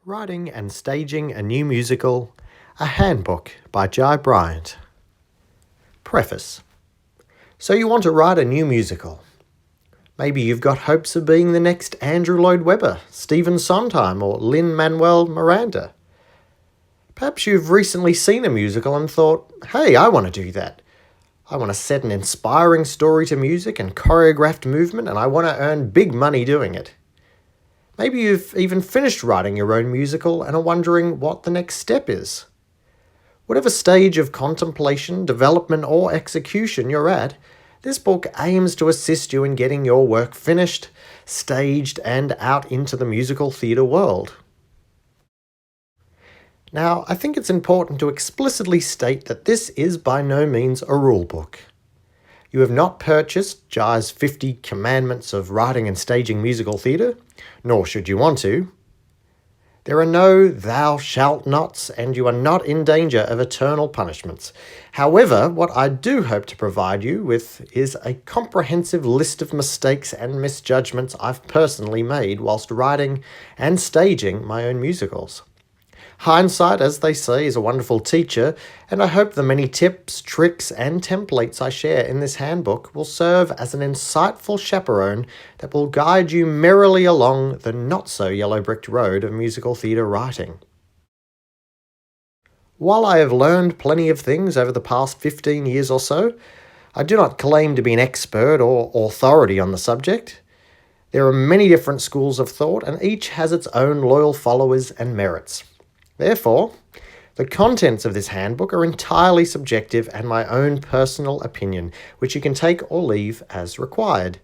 Writing and Staging a New Musical, a Handbook by Jye Bryant. Preface. So you want to write a new musical. Maybe you've got hopes of being the next Andrew Lloyd Webber, Stephen Sondheim, or Lin-Manuel Miranda. Perhaps you've recently seen a musical and thought, hey, I want to do that. I want to set an inspiring story to music and choreographed movement, and I want to earn big money doing it. Maybe you've even finished writing your own musical and are wondering what the next step is. Whatever stage of contemplation, development, or execution you're at, this book aims to assist you in getting your work finished, staged, and out into the musical theatre world. Now, I think it's important to explicitly state that this is by no means a rule book. You have not purchased Jye's 50 Commandments of Writing and Staging Musical Theatre, nor should you want to. There are no thou shalt nots, and you are not in danger of eternal punishments. However, what I do hope to provide you with is a comprehensive list of mistakes and misjudgments I've personally made whilst writing and staging my own musicals. Hindsight, as they say, is a wonderful teacher, and I hope the many tips, tricks, and templates I share in this handbook will serve as an insightful chaperone that will guide you merrily along the not-so-yellow-bricked road of musical theatre writing. While I have learned plenty of things over the past 15 years or so, I do not claim to be an expert or authority on the subject. There are many different schools of thought, and each has its own loyal followers and merits. Therefore, the contents of this handbook are entirely subjective and my own personal opinion, which you can take or leave as required.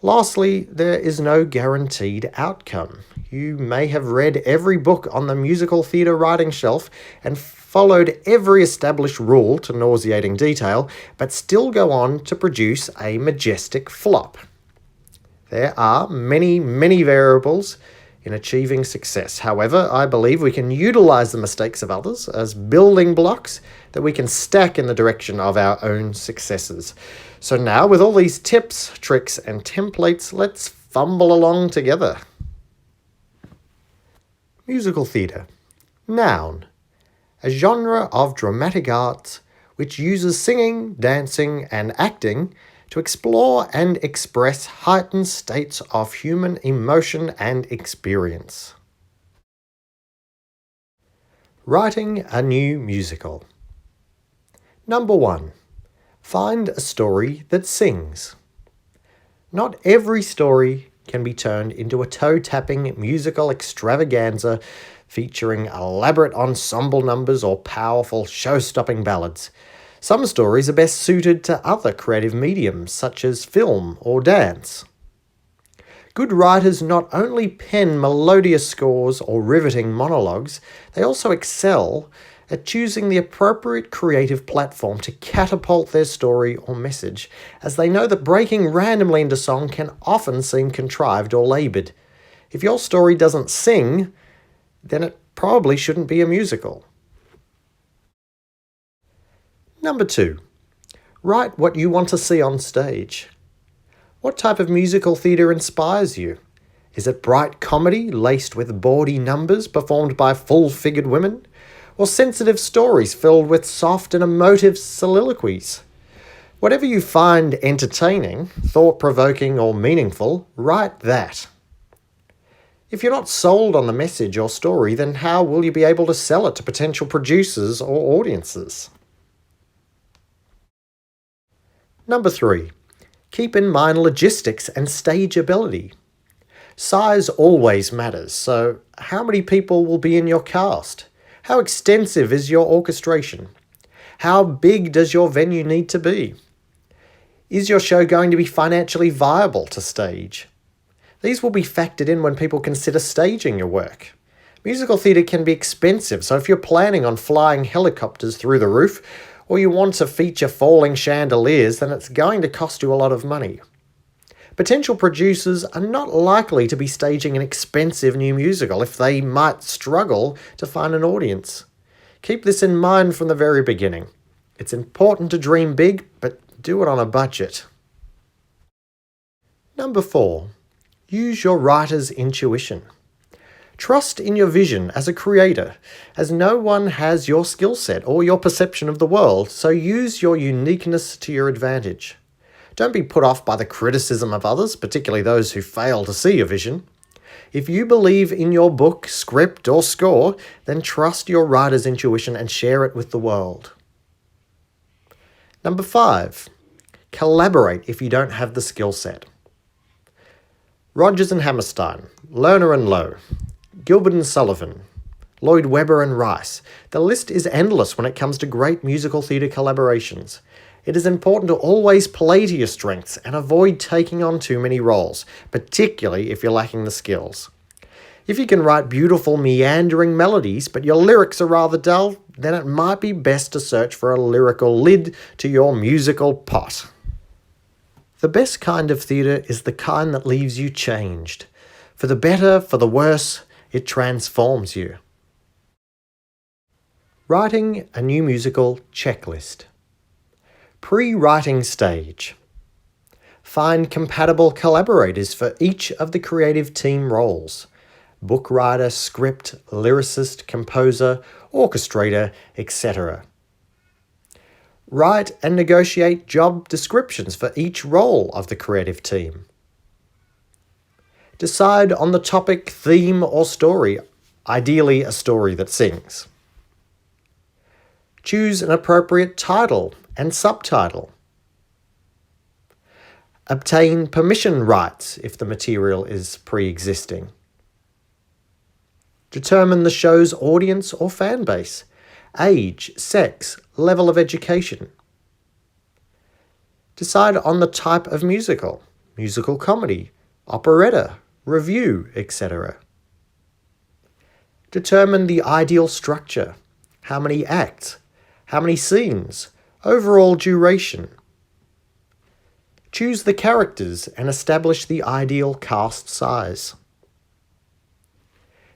Lastly, there is no guaranteed outcome. You may have read every book on the musical theatre writing shelf and followed every established rule to nauseating detail, but still go on to produce a majestic flop. There are many variables in achieving success. However, I believe we can utilize the mistakes of others as building blocks that we can stack in the direction of our own successes. So now, with all these tips, tricks, and templates, let's fumble along together. Musical theatre. Noun. A genre of dramatic arts which uses singing, dancing, and acting to explore and express heightened states of human emotion and experience. Writing a new musical. Number 1. Find a story that sings. Not every story can be turned into a toe-tapping musical extravaganza featuring elaborate ensemble numbers or powerful show-stopping ballads. Some stories are best suited to other creative mediums, such as film or dance. Good writers not only pen melodious scores or riveting monologues, they also excel at choosing the appropriate creative platform to catapult their story or message, as they know that breaking randomly into song can often seem contrived or laboured. If your story doesn't sing, then it probably shouldn't be a musical. Number 2. Write what you want to see on stage. What type of musical theatre inspires you? Is it bright comedy laced with bawdy numbers performed by full-figured women? Or sensitive stories filled with soft and emotive soliloquies? Whatever you find entertaining, thought-provoking, or meaningful, write that. If you're not sold on the message or story, then how will you be able to sell it to potential producers or audiences? Number 3. Keep in mind logistics and stage ability. Size always matters, so how many people will be in your cast? How extensive is your orchestration? How big does your venue need to be? Is your show going to be financially viable to stage? These will be factored in when people consider staging your work. Musical theatre can be expensive, so if you're planning on flying helicopters through the roof, or you want to feature falling chandeliers, then it's going to cost you a lot of money. Potential producers are not likely to be staging an expensive new musical if they might struggle to find an audience. Keep this in mind from the very beginning. It's important to dream big, but do it on a budget. Number 4. Use your writer's intuition. Trust in your vision as a creator, as no one has your skill set or your perception of the world, so use your uniqueness to your advantage. Don't be put off by the criticism of others, particularly those who fail to see your vision. If you believe in your book, script, or score, then trust your writer's intuition and share it with the world. Number 5, collaborate if you don't have the skill set. Rogers and Hammerstein, Lerner and Lowe, Gilbert and Sullivan, Lloyd Webber and Rice. The list is endless when it comes to great musical theatre collaborations. It is important to always play to your strengths and avoid taking on too many roles, particularly if you're lacking the skills. If you can write beautiful meandering melodies, but your lyrics are rather dull, then it might be best to search for a lyrical lid to your musical pot. The best kind of theatre is the kind that leaves you changed. For the better, for the worse, it transforms you. Writing a new musical checklist. Pre-writing stage. Find compatible collaborators for each of the creative team roles. Book writer, script, lyricist, composer, orchestrator, etc. Write and negotiate job descriptions for each role of the creative team. Decide on the topic, theme, or story, ideally a story that sings. Choose an appropriate title and subtitle. Obtain permission rights if the material is pre-existing. Determine the show's audience or fan base, age, sex, level of education. Decide on the type of musical comedy, operetta, revue, etc. Determine the ideal structure, how many acts, how many scenes, overall duration. Choose the characters and establish the ideal cast size.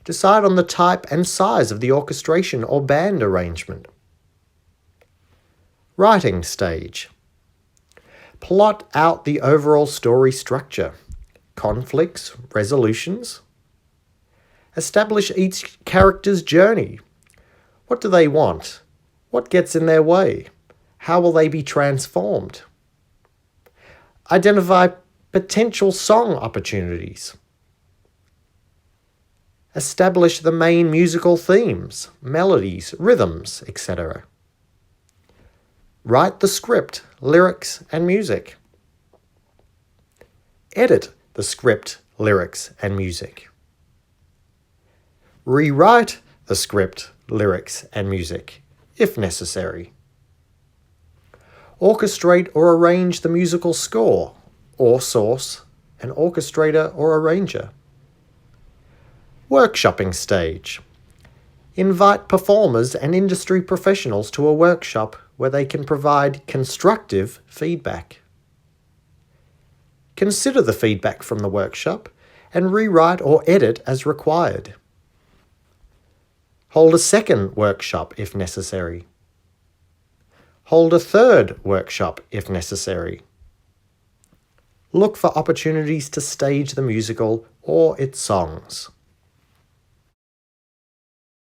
Decide on the type and size of the orchestration or band arrangement. Writing stage. Plot out the overall story structure, conflicts, resolutions. Establish each character's journey. What do they want? What gets in their way? How will they be transformed? Identify potential song opportunities. Establish the main musical themes, melodies, rhythms, etc. Write the script, lyrics, and music. Edit the script, lyrics, and music. Rewrite the script, lyrics, and music, if necessary. Orchestrate or arrange the musical score, or source an orchestrator or arranger. Workshopping stage. Invite performers and industry professionals to a workshop where they can provide constructive feedback. Consider the feedback from the workshop and rewrite or edit as required. Hold a second workshop if necessary. Hold a third workshop if necessary. Look for opportunities to stage the musical or its songs.